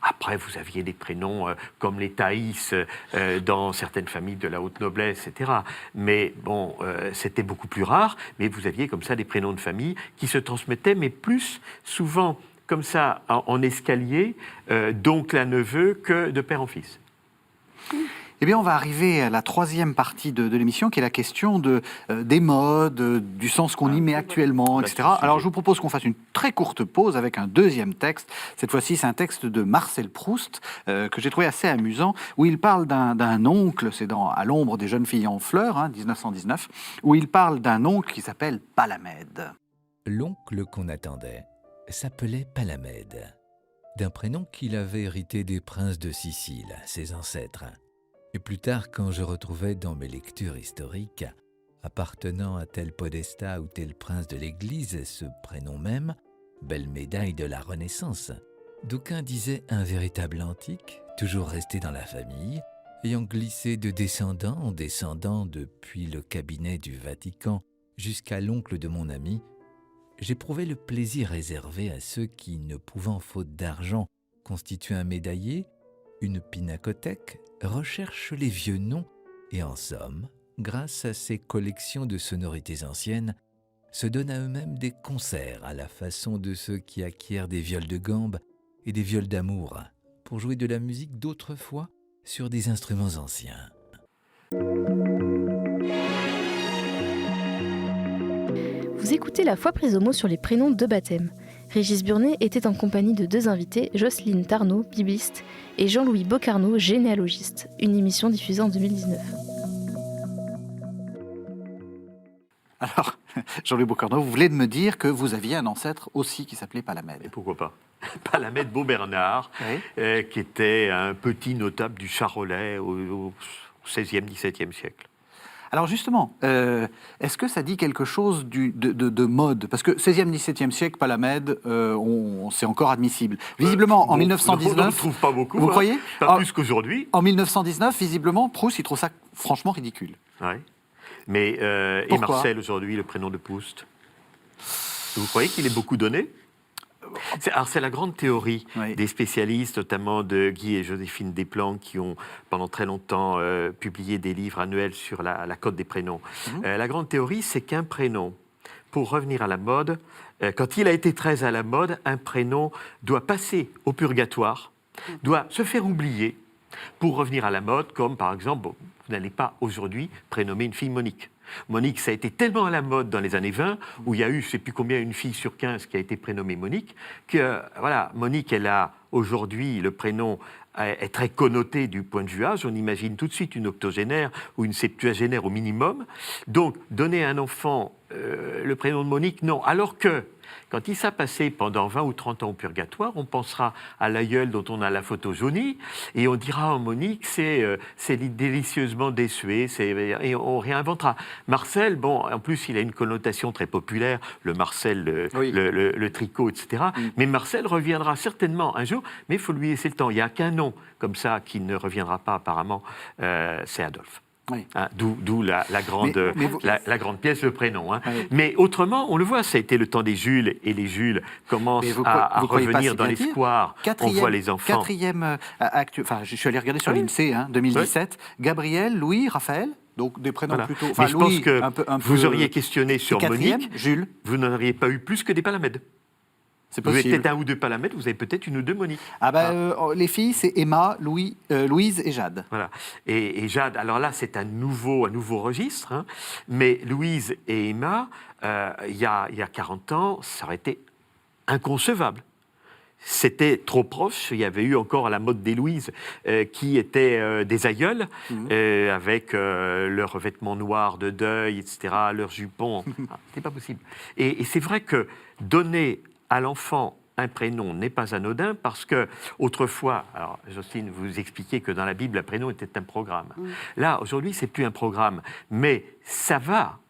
Après, vous aviez des prénoms comme les Thaïs dans certaines familles de la haute noblesse, etc. Mais bon, c'était beaucoup plus rare. Mais vous aviez comme ça des prénoms de famille qui se transmettaient, mais plus souvent comme ça en escalier, d'oncle à neveu, que de père en fils. Eh bien, on va arriver à la troisième partie de l'émission, qui est la question des modes, du sens qu'on y met actuellement, etc. Alors, je vous propose qu'on fasse une très courte pause avec un deuxième texte. Cette fois-ci, c'est un texte de Marcel Proust, que j'ai trouvé assez amusant, où il parle d'un oncle, c'est dans À l'ombre des jeunes filles en fleurs, 1919, où il parle d'un oncle qui s'appelle Palamède. L'oncle qu'on attendait s'appelait Palamède, d'un prénom qu'il avait hérité des princes de Sicile, ses ancêtres. Et plus tard, quand je retrouvais dans mes lectures historiques, appartenant à tel podestat ou tel prince de l'Église, ce prénom même, belle médaille de la Renaissance, d'aucuns disaient un véritable antique, toujours resté dans la famille, ayant glissé de descendant en descendant depuis le cabinet du Vatican jusqu'à l'oncle de mon ami, j'éprouvais le plaisir réservé à ceux qui, ne pouvant faute d'argent constituer un médaillé, une pinacothèque, recherchent les vieux noms et en somme, grâce à ces collections de sonorités anciennes, se donnent à eux-mêmes des concerts à la façon de ceux qui acquièrent des viols de gambe et des viols d'amour pour jouer de la musique d'autrefois sur des instruments anciens. Vous écoutez La Foi prise au mot sur les prénoms de baptême. Régis Burnet était en compagnie de deux invités, Jocelyne Tarnot, bibliste, et Jean-Louis Bocarno, généalogiste, une émission diffusée en 2019. Alors, Jean-Louis Bocarno, vous venez de me dire que vous aviez un ancêtre aussi qui s'appelait Palamède. Et pourquoi pas Palamède Beaubernard, oui. Qui était un petit notable du Charolais au XVIe, XVIIe siècle. Alors justement, est-ce que ça dit quelque chose de mode ? Parce que 16e, 17e siècle, Palamède, c'est encore admissible. Visiblement, en 1919... On ne trouve pas beaucoup. Vous croyez ? Pas plus qu'aujourd'hui. En 1919, visiblement, Proust, il trouve ça franchement ridicule. Oui. Mais, et Marcel, aujourd'hui, le prénom de Proust, vous croyez qu'il est beaucoup donné ? Alors c'est la grande théorie des spécialistes, notamment de Guy et Joséphine Desplanques, qui ont pendant très longtemps publié des livres annuels sur la cote des prénoms. La grande théorie, c'est qu'un prénom, pour revenir à la mode, quand il a été très à la mode, un prénom doit passer au purgatoire, doit se faire oublier pour revenir à la mode, comme par exemple, vous n'allez pas aujourd'hui prénommer une fille Monique. Monique, ça a été tellement à la mode dans les années 20, où il y a eu, je ne sais plus combien, une fille sur 15 qui a été prénommée Monique, que, voilà, Monique, elle a aujourd'hui, le prénom est très connoté du point de vue âge. On imagine tout de suite une octogénaire ou une septuagénaire au minimum. Donc, donner à un enfant le prénom de Monique, non. Alors que, quand il s'est passé pendant 20 ou 30 ans au purgatoire, on pensera à l'aïeul dont on a la photo jaunie, et on dira, oh, Monique, c'est délicieusement désuet, et on réinventera. Marcel, bon, en plus, il a une connotation très populaire, le Marcel, le tricot, etc. Mais Marcel reviendra certainement un jour, mais il faut lui laisser le temps. Il n'y a qu'un nom comme ça qui ne reviendra pas apparemment, c'est Adolphe. Oui. Hein, d'où la grande pièce, le prénom. Hein. Oui. Mais autrement, on le voit, ça a été le temps des Jules, et les Jules commencent à revenir dans l'espoir. On voit les enfants. Quatrième, je suis allé regarder sur l'INSEE, 2017, Gabriel, Louis, Raphaël, donc des prénoms plutôt... Mais je Louis, pense que vous auriez questionné sur Monique, Jules. vous n'auriez pas eu plus que des Palamèdes. C'est Vous avez possible. peut-être un ou deux Palamède, vous avez peut-être une ou deux Monique. Ah les filles, c'est Emma, Louise et Jade. Voilà. Et Jade, alors là, c'est un nouveau registre, hein, mais Louise et Emma, il y a 40 ans, ça aurait été inconcevable. C'était trop proche. Il y avait eu encore à la mode des Louises qui étaient des aïeules, avec leurs revêtements noirs de deuil, etc., leurs jupons. C'était pas possible. Et c'est vrai que donner à l'enfant un prénom n'est pas anodin parce que autrefois, alors Jocelyne, vous expliquiez que dans la Bible, un prénom était un programme. Là, aujourd'hui, c'est plus un programme, mais ça va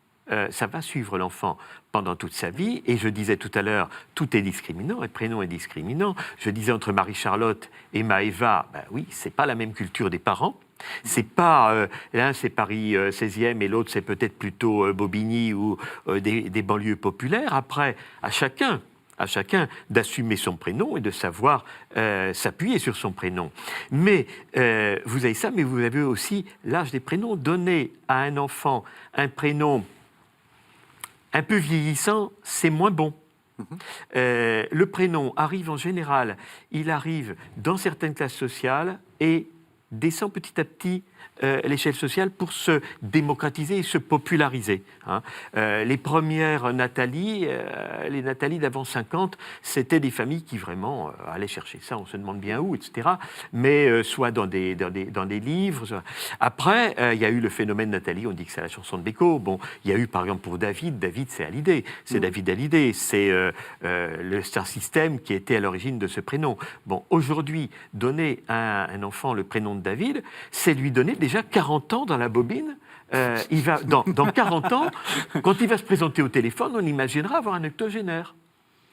suivre l'enfant pendant toute sa vie. Et je disais tout à l'heure, tout est discriminant, et prénom est discriminant. Je disais entre Marie-Charlotte et Maëva, ben oui, c'est pas la même culture des parents. C'est pas l'un c'est Paris 16e et l'autre c'est peut-être plutôt Bobigny ou des banlieues populaires. Après, à chacun d'assumer son prénom et de savoir s'appuyer sur son prénom. Mais vous avez ça, mais vous avez aussi l'âge des prénoms. Donner à un enfant un prénom un peu vieillissant, c'est moins bon. Le prénom arrive en général, il arrive dans certaines classes sociales et descend petit à petit l'échelle sociale pour se démocratiser et se populariser. Hein. Les premières Nathalie, les Nathalie d'avant 50, c'était des familles qui vraiment allaient chercher ça, on se demande bien où, etc. Mais soit dans des livres. Soit... Après, il y a eu le phénomène Nathalie, on dit que c'est la chanson de Beko. Bon, il y a eu par exemple pour David c'est Hallyday. C'est David Hallyday, c'est le Star System qui était à l'origine de ce prénom. Bon, aujourd'hui, donner à un enfant le prénom de David, c'est lui donner déjà 40 ans dans la bobine. Il va, dans 40 ans, quand il va se présenter au téléphone, on imaginera avoir un octogénaire.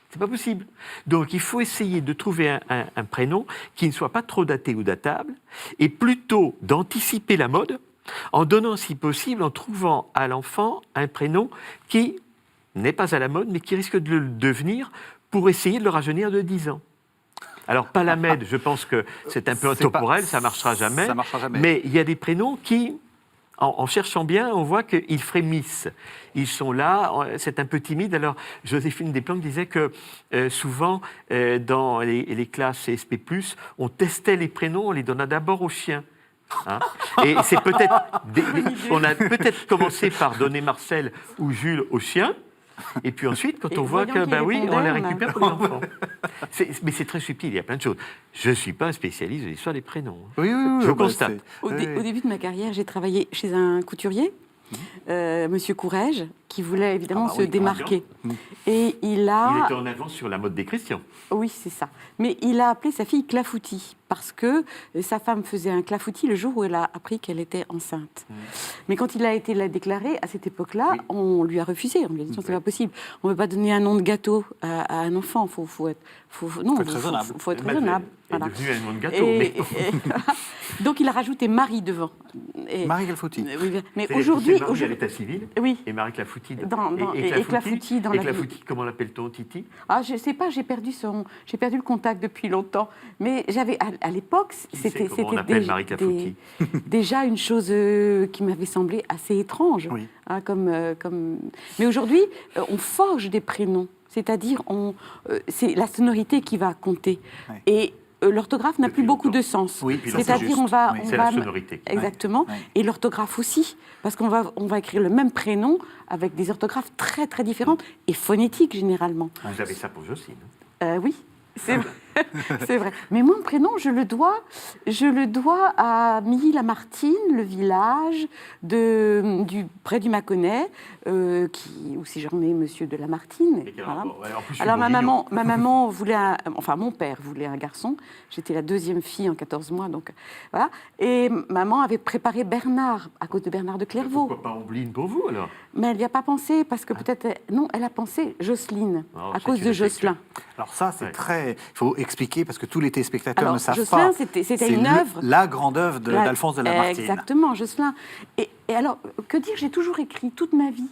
C'est pas possible. Donc il faut essayer de trouver un prénom qui ne soit pas trop daté ou datable, et plutôt d'anticiper la mode, en donnant si possible, en trouvant à l'enfant un prénom qui n'est pas à la mode, mais qui risque de le devenir pour essayer de le rajeunir de 10 ans. Alors, Palamède, je pense que c'est un peu intemporel, ça ne marchera jamais. Ça marchera jamais. Mais il y a des prénoms qui, en cherchant bien, on voit qu'ils frémissent. Ils sont là, c'est un peu timide. Alors, Joséphine Desplanques disait que souvent, dans les classes CSP+, on testait les prénoms, on les donnait d'abord aux chiens. Hein, et c'est peut-être... on a peut-être commencé par donner Marcel ou Jules aux chiens. Et puis ensuite, quand on voit que, ben oui, on les récupère pour les enfants. Mais c'est très subtil, il y a plein de choses. Je ne suis pas un spécialiste de l'histoire des prénoms. Oui, je constate. Au début de ma carrière, j'ai travaillé chez un couturier, Monsieur Courrèges, qui voulait évidemment se démarquer. Et il était en avance sur la mode des Christians. Oui, c'est ça. Mais il a appelé sa fille Clafoutis, parce que sa femme faisait un clafoutis le jour où elle a appris qu'elle était enceinte. Mais quand il a été déclaré, à cette époque-là, on lui a refusé. On lui a dit, non, c'est pas possible. On ne peut pas donner un nom de gâteau à un enfant. Faut être raisonnable. Faut être raisonnable. Voilà. Est devenu un nom de gâteau. Donc il a rajouté Marie devant. Marie Clafoutis. Oui, mais aujourd'hui... Marie à l'état civil, oui. Et Marie Clafoutis. Et Clafoutis dans la vie. Clafoutis, comment l'appelle-t-on, Titi? Ah, je ne sais pas, j'ai perdu le contact depuis longtemps. Mais j'avais, à l'époque, c'était déjà une chose qui m'avait semblé assez étrange. Oui. Hein, Mais aujourd'hui, on forge des prénoms. C'est-à-dire, c'est la sonorité qui va compter. Oui. Et l'orthographe n'a plus beaucoup de sens. Oui, c'est-à-dire, c'est la sonorité. Exactement. Oui. Et l'orthographe aussi. Parce qu'on va écrire le même prénom avec des orthographes très, très différentes et phonétiques, généralement. Vous avez ça pour Jocelyne. Oui. C'est vrai. C'est vrai. Mais mon prénom, je le dois à Milly-la-Martine, le village près du Mâconnais, où si j'en ai Monsieur de Lamartine. Voilà. Alors ma maman voulait, mon père voulait un garçon. J'étais la deuxième fille en 14 mois, donc voilà. Et maman avait préparé Bernard à cause de Bernard de Clairvaux. Pourquoi pas Ombline pour vous alors? Mais elle n'y a pas pensé parce que peut-être non, elle a pensé Jocelyne à cause de Jocelyn. Alors ça, c'est très. Il faut expliquer parce que tous les téléspectateurs ne savent Jocelyn, pas. C'était une œuvre. La grande œuvre d'Alphonse de Lamartine. Exactement, Jocelyn. Et alors, que dire, j'ai toujours écrit toute ma vie.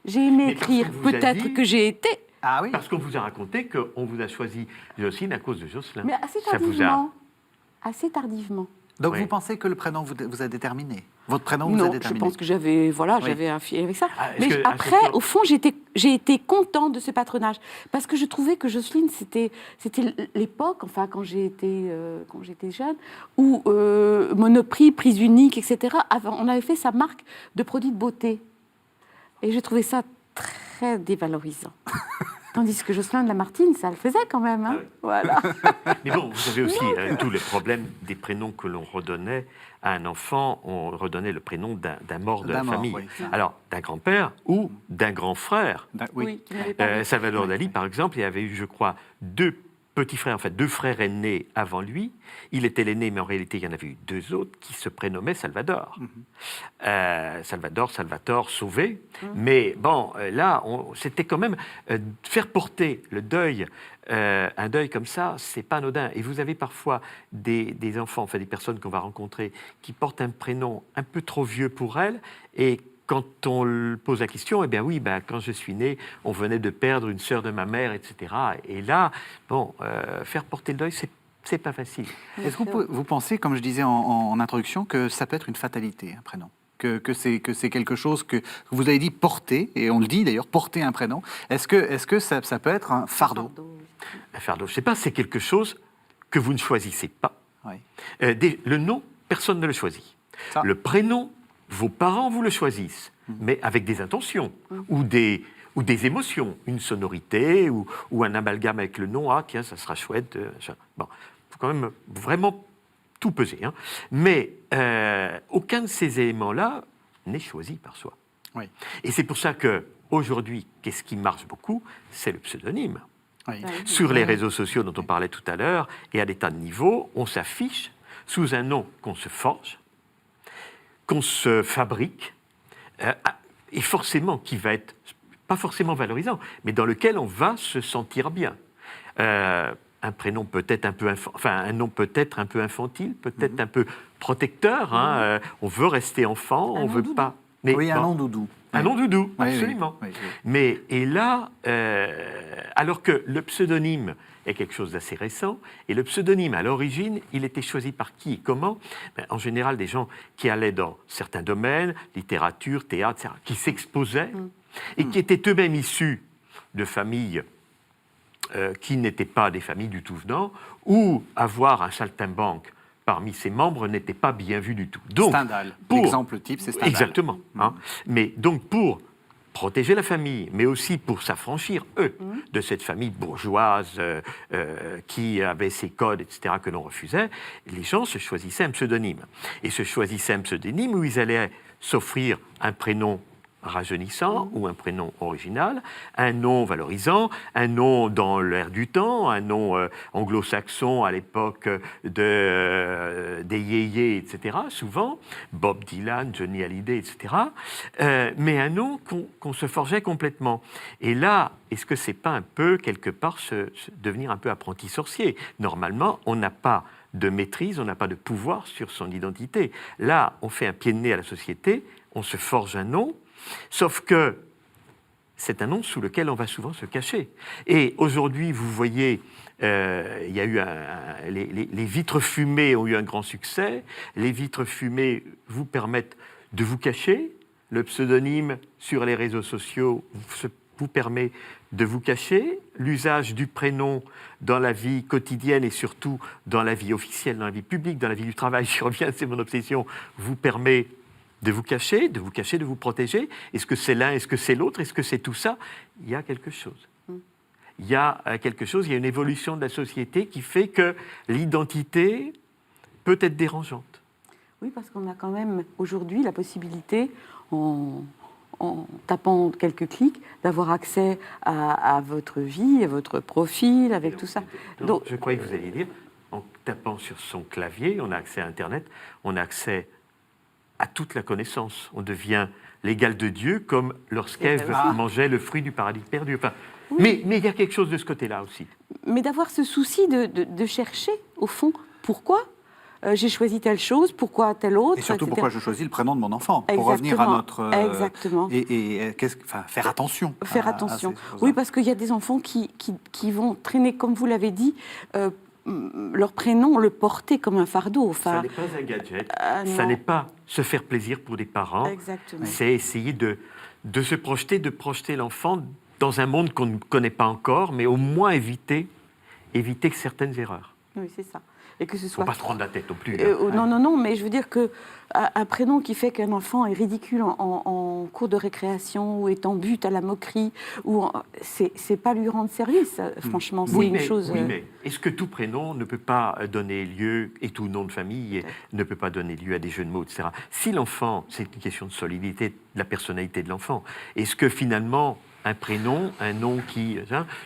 J'ai aimé écrire. Peut-être que j'ai été. Ah oui. Parce qu'on vous a raconté qu'on vous a choisi Jocelyne à cause de Jocelyn. Mais assez tardivement. Assez tardivement. Donc Oui. vous pensez que le prénom vous a déterminé? Votre prénom vous a Non, déterminé? je pense que j'avais Oui. un fil avec ça. Ah, est-ce Mais que- après, est-ce que- au fond, j'ai été contente de ce patronage parce que je trouvais que Jocelyne, c'était l'époque, enfin quand j'étais jeune, où Monoprix, Prise Unique, etc. On avait fait sa marque de produits de beauté, et je trouvais ça très dévalorisant. Tandis que Jocelyn de Lamartine, ça le faisait quand même. Hein. Ah oui. Voilà. Mais bon, vous avez aussi tous les problèmes des prénoms que l'on redonnait à un enfant. On redonnait le prénom d'un mort de la D'un mort, famille. oui. Alors, d'un grand-père ou d'un grand frère. Oui. qui n'avait pas vécu. Salvador Dali, par exemple, il avait eu, je crois, deux petits frères, en fait, deux frères aînés avant lui. Il était l'aîné, mais en réalité, il y en avait eu deux autres qui se prénommaient Salvador. Salvador, Salvatore, Sauvé. Mais bon, là, c'était quand même faire porter le deuil, un deuil comme ça, c'est pas anodin. Et vous avez parfois des enfants, enfin des personnes qu'on va rencontrer, qui portent un prénom un peu trop vieux pour elles, et quand on pose la question, eh bien oui, quand je suis né, on venait de perdre une sœur de ma mère, etc. Et là, bon, faire porter le deuil, c'est pas facile. Est-ce que vous pensez, comme je disais en introduction, que ça peut être une fatalité, un prénom? Que c'est quelque chose que vous avez dit porter, et on le dit d'ailleurs, porter un prénom. Est-ce que ça peut être un fardeau? Un fardeau, je sais pas, c'est quelque chose que vous ne choisissez pas. Oui. Le nom, personne ne le choisit. Ça. Le prénom, vos parents vous le choisissent, mais avec des intentions ou des émotions, une sonorité ou un amalgame avec le nom. Ah, tiens, ça sera chouette. Bon, il faut quand même vraiment tout peser. Hein. Mais aucun de ces éléments-là n'est choisi par soi. Oui. Et c'est pour ça qu'aujourd'hui, qu'est-ce qui marche beaucoup? C'est le pseudonyme. Oui. Sur les réseaux sociaux dont on parlait tout à l'heure, et à des tas de niveaux, on s'affiche sous un nom qu'on se forge, qu'on se fabrique, et forcément qui va être, pas forcément valorisant, mais dans lequel on va se sentir bien. Un prénom peut-être un peu, un nom peut-être un peu infantile, peut-être un peu protecteur. Hein, on veut rester enfant, on veut pas. Mais, Oui, un bon, nom doudou. un nom doudou, Oui, absolument. oui, oui. Mais, et là, alors que le pseudonyme est quelque chose d'assez récent, et le pseudonyme, à l'origine, il était choisi par qui et comment? En général, des gens qui allaient dans certains domaines, littérature, théâtre, etc., qui s'exposaient, et qui étaient eux-mêmes issus de familles qui n'étaient pas des familles du tout venant, ou avoir un saltimbanque parmi ses membres n'était pas bien vu du tout. Donc, Stendhal. L'exemple type, c'est Stendhal. Exactement. Hein. Mais donc, pour protéger la famille, mais aussi pour s'affranchir, eux, de cette famille bourgeoise qui avait ses codes, etc., que l'on refusait, les gens se choisissaient un pseudonyme. Et se choisissaient un pseudonyme où ils allaient s'offrir un prénom rajeunissant ou un prénom original, un nom valorisant, un nom dans l'air du temps, un nom anglo-saxon à l'époque des yéyés, etc., souvent, Bob Dylan, Johnny Hallyday, etc., mais un nom qu'on se forgeait complètement. Et là, est-ce que c'est pas un peu, quelque part, devenir un peu apprenti sorcier? Normalement, on n'a pas de maîtrise, on n'a pas de pouvoir sur son identité. Là, on fait un pied de nez à la société, on se forge un nom, sauf que c'est un nom sous lequel on va souvent se cacher. Et aujourd'hui, vous voyez, il y a eu les vitres fumées ont eu un grand succès. Les vitres fumées vous permettent de vous cacher. Le pseudonyme sur les réseaux sociaux vous permet de vous cacher. L'usage du prénom dans la vie quotidienne et surtout dans la vie officielle, dans la vie publique, dans la vie du travail, j'y reviens, c'est mon obsession, vous permet de vous cacher, de vous protéger. Est-ce que c'est l'un, est-ce que c'est l'autre, est-ce que c'est tout ça? Il y a quelque chose. Il y a quelque chose, il y a une évolution de la société qui fait que l'identité peut être dérangeante. Oui, parce qu'on a quand même aujourd'hui la possibilité, en tapant quelques clics, d'avoir accès à votre vie, à votre profil, avec tout ça. Donc, je croyais que vous alliez dire, en tapant sur son clavier, on a accès à Internet, on a accès à toute la connaissance. On devient l'égal de Dieu, comme lorsqu'Ève mangeait le fruit du paradis perdu. Enfin, oui. Mais il y a quelque chose de ce côté-là aussi. Mais d'avoir ce souci de chercher, au fond, pourquoi j'ai choisi telle chose, pourquoi telle autre, et surtout, etc. pourquoi je choisis le prénom de mon enfant. Exactement. Pour revenir à notre... Exactement. Et faire attention. Faire attention. Oui, parce qu'il y a des enfants qui vont traîner, comme vous l'avez dit, leur prénom, le porter comme un fardeau. Enfin, ça n'est pas un gadget, ça n'est pas se faire plaisir pour des parents. Exactement. C'est essayer de se projeter, de projeter l'enfant dans un monde qu'on ne connaît pas encore, mais au moins éviter certaines erreurs. Oui, c'est ça. Et que ce Il ne soit... faut pas se prendre la tête non plus. Non, mais je veux dire qu'un prénom qui fait qu'un enfant est ridicule en cours de récréation ou est en but à la moquerie, c'est pas lui rendre service, franchement, c'est une chose... Oui, mais est-ce que tout prénom ne peut pas donner lieu, et tout nom de famille ne peut pas donner lieu à des jeux de mots, etc. Si l'enfant, c'est une question de solidité de la personnalité de l'enfant, est-ce que finalement, un prénom, un nom qui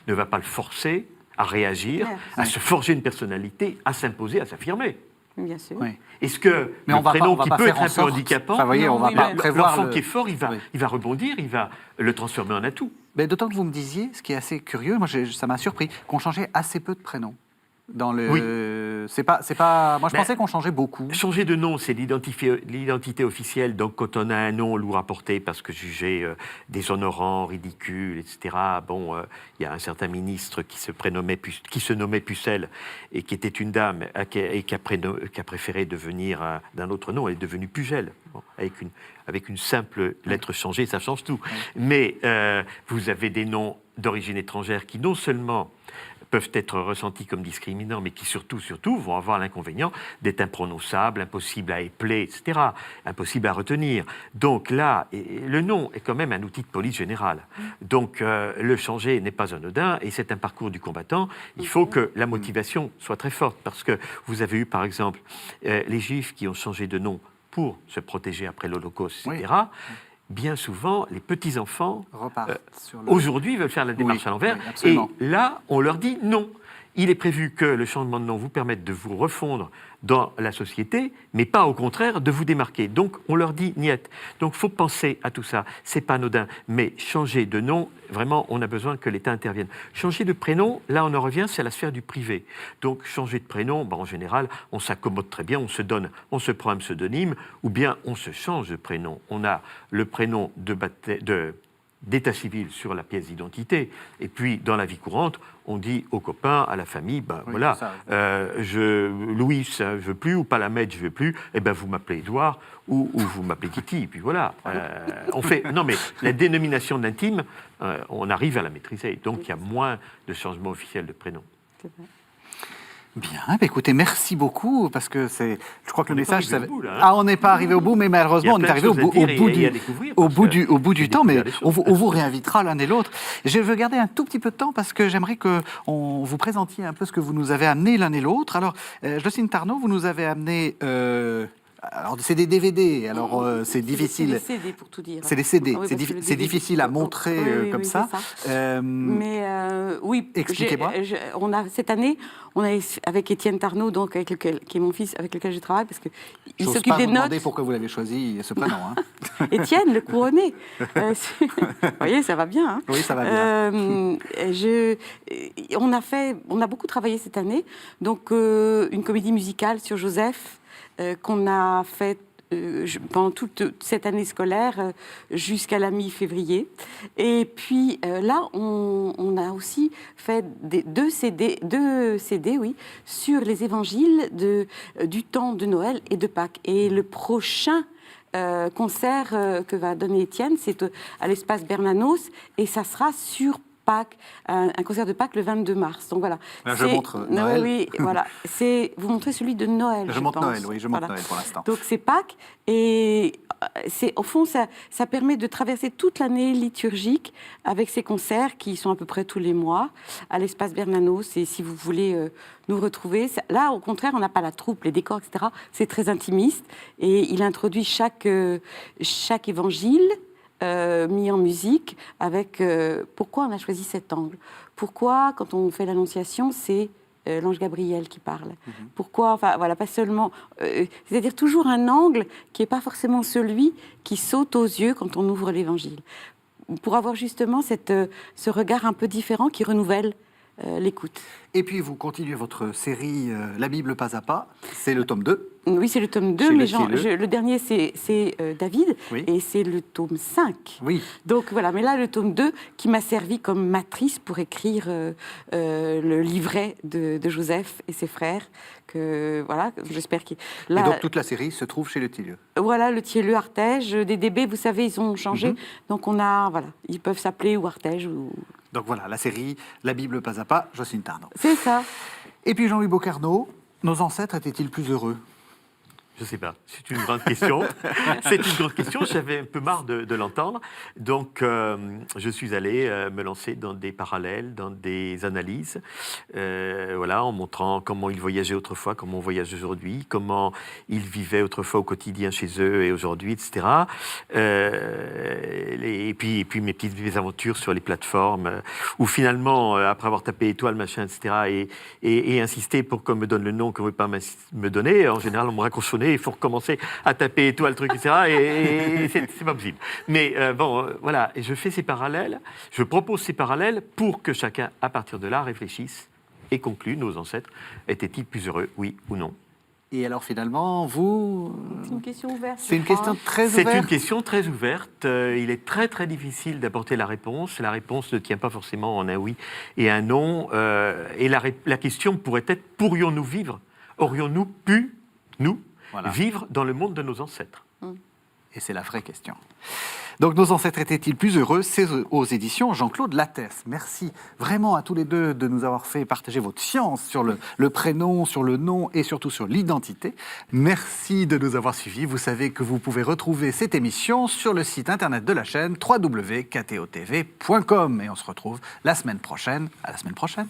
ne va pas le forcer à réagir, à se forger une personnalité, à s'imposer, à s'affirmer. Bien sûr. Oui. Est-ce que le prénom qui peut être un peu handicapant, l'enfant qui est fort, il va rebondir, il va le transformer en atout. Mais d'autant que vous me disiez, ce qui est assez curieux, moi ça m'a surpris, qu'on changeait assez peu de prénoms. Dans le... Oui. C'est pas... Moi, je pensais qu'on changeait beaucoup. Changer de nom, c'est l'identité officielle. Donc, quand on a un nom, on le rapportait parce que jugé déshonorant, ridicule, etc. Bon, il y a un certain ministre qui se nommait Pucelle et qui était une dame et qui a préféré devenir d'un autre nom. Elle est devenue Pugel. Bon, avec une simple lettre changée, ça change tout. Mais vous avez des noms d'origine étrangère qui non seulement peuvent être ressentis comme discriminants, mais qui surtout vont avoir l'inconvénient d'être imprononçables, impossibles à épeler, etc., impossibles à retenir. Donc là, le nom est quand même un outil de police générale. Donc le changer n'est pas anodin, et c'est un parcours du combattant. Il faut que la motivation soit très forte, parce que vous avez eu, par exemple, les Juifs qui ont changé de nom pour se protéger après l'Holocauste, etc., bien souvent, les petits-enfants, aujourd'hui, veulent faire la démarche à l'envers. Et là, on leur dit non. Il est prévu que le changement de nom vous permette de vous refondre dans la société, mais pas au contraire de vous démarquer. Donc, on leur dit niet. Donc, il faut penser à tout ça. C'est pas anodin. Mais changer de nom, vraiment, on a besoin que l'État intervienne. Changer de prénom, là, on en revient, c'est à la sphère du privé. Donc, changer de prénom, en général, on s'accommode très bien, on se prend un pseudonyme, ou bien on se change de prénom. On a le prénom d'état civil sur la pièce d'identité, et puis dans la vie courante, on dit aux copains, à la famille, Louis, je ne veux plus, ou Palamède, je ne veux plus, vous m'appelez Édouard, ou vous m'appelez Kitty, et puis voilà. Non, mais la dénomination d'intime, on arrive à la maîtriser, donc il y a moins de changements officiels de prénom. C'est vrai. Bien, écoutez, merci beaucoup, parce que je crois que le message... On n'est pas arrivé au bout, mais malheureusement, on est arrivé au bout du temps, mais on vous réinvitera l'un et l'autre. Je veux garder un tout petit peu de temps, parce que j'aimerais qu'on vous présentiez un peu ce que vous nous avez amené l'un et l'autre. Alors, Jocelyne Tarnot, vous nous avez amené... Alors, c'est des DVD, alors c'est difficile. C'est des CD, pour tout dire. C'est des CD, c'est difficile à montrer comme ça. Mais oui, expliquez-moi. Cette année, on a avec Étienne Tarnot, donc qui est mon fils, avec lequel je travaille, parce qu'il s'occupe des notes. Je n'ose pas vous demander pourquoi vous l'avez choisi, ce prénom. Étienne, le couronné. Vous voyez, ça va bien. Oui, ça va bien. On a beaucoup travaillé cette année, donc une comédie musicale sur Joseph, qu'on a fait pendant toute cette année scolaire jusqu'à la mi-février. Et puis là, on a aussi fait deux CD sur les évangiles du temps de Noël et de Pâques. Et le prochain concert que va donner Étienne, c'est à l'espace Bernanos, et ça sera sur Pâques, un concert de Pâques le 22 mars. Donc voilà. Là, je montre Noël. Oui, voilà. Vous montrez celui de Noël, je montre Noël, oui, je montre Noël pour l'instant. Donc c'est Pâques, et au fond, ça permet de traverser toute l'année liturgique avec ces concerts qui sont à peu près tous les mois à l'espace Bernanos. Et si vous voulez nous retrouver, là, au contraire, on n'a pas la troupe, les décors, etc. C'est très intimiste, et il introduit chaque évangile mis en musique avec pourquoi on a choisi cet angle. Pourquoi, quand on fait l'Annonciation, c'est l'ange Gabriel qui parle. Pourquoi, enfin voilà, pas seulement... c'est-à-dire toujours un angle qui n'est pas forcément celui qui saute aux yeux quand on ouvre l'Évangile. Pour avoir justement ce regard un peu différent qui renouvelle l'écoute. Et puis vous continuez votre série La Bible pas à pas, c'est le tome 2. Oui, c'est le tome 2, Chez mais Le Thielleux. le dernier, c'est David, Oui. et c'est le tome 5. Oui. Donc voilà, mais là, le tome 2, qui m'a servi comme matrice pour écrire le livret de Joseph et ses frères, que voilà, j'espère qu'il... Et donc toute la série se trouve chez Le Thielleux. Voilà, Le Thielleux, Artege, des DB, vous savez, ils ont changé, donc on a, voilà, ils peuvent s'appeler ou Artege ou... Donc voilà, la série La Bible pas à pas, Jocelyne Tarnot. C'est ça. Et puis Jean-Louis Bocarno, nos ancêtres étaient-ils plus heureux? Je ne sais pas, c'est une grande question. C'est une grande question, j'avais un peu marre de l'entendre. Donc, je suis allé me lancer dans des parallèles, dans des analyses, voilà, en montrant comment ils voyageaient autrefois, comment on voyage aujourd'hui, comment ils vivaient autrefois au quotidien chez eux et aujourd'hui, etc. Et puis mes petites aventures sur les plateformes, où finalement, après avoir tapé étoile, machin, etc., et insisté pour qu'on me donne le nom qu'on ne veut pas me donner, en général, on me raccrochonnait. Il faut recommencer à taper étoile, truc, etc. Et c'est pas possible. Mais voilà, et je fais ces parallèles, je propose ces parallèles pour que chacun, à partir de là, réfléchisse et conclue, nos ancêtres, étaient-ils plus heureux, oui ou non? Et alors finalement, vous... C'est une question ouverte. C'est une question très ouverte. C'est une question très ouverte. Il est très très difficile d'apporter la réponse. La réponse ne tient pas forcément en un oui et un non. Et la question pourrait être, pourrions-nous vivre? Aurions-nous pu, nous, vivre dans le monde de nos ancêtres? Et c'est la vraie question. Donc, nos ancêtres étaient-ils plus heureux? C'est aux éditions Jean-Claude Lattès. Merci vraiment à tous les deux de nous avoir fait partager votre science sur le prénom, sur le nom et surtout sur l'identité. Merci de nous avoir suivis. Vous savez que vous pouvez retrouver cette émission sur le site internet de la chaîne www.ktotv.com. Et on se retrouve la semaine prochaine. À la semaine prochaine.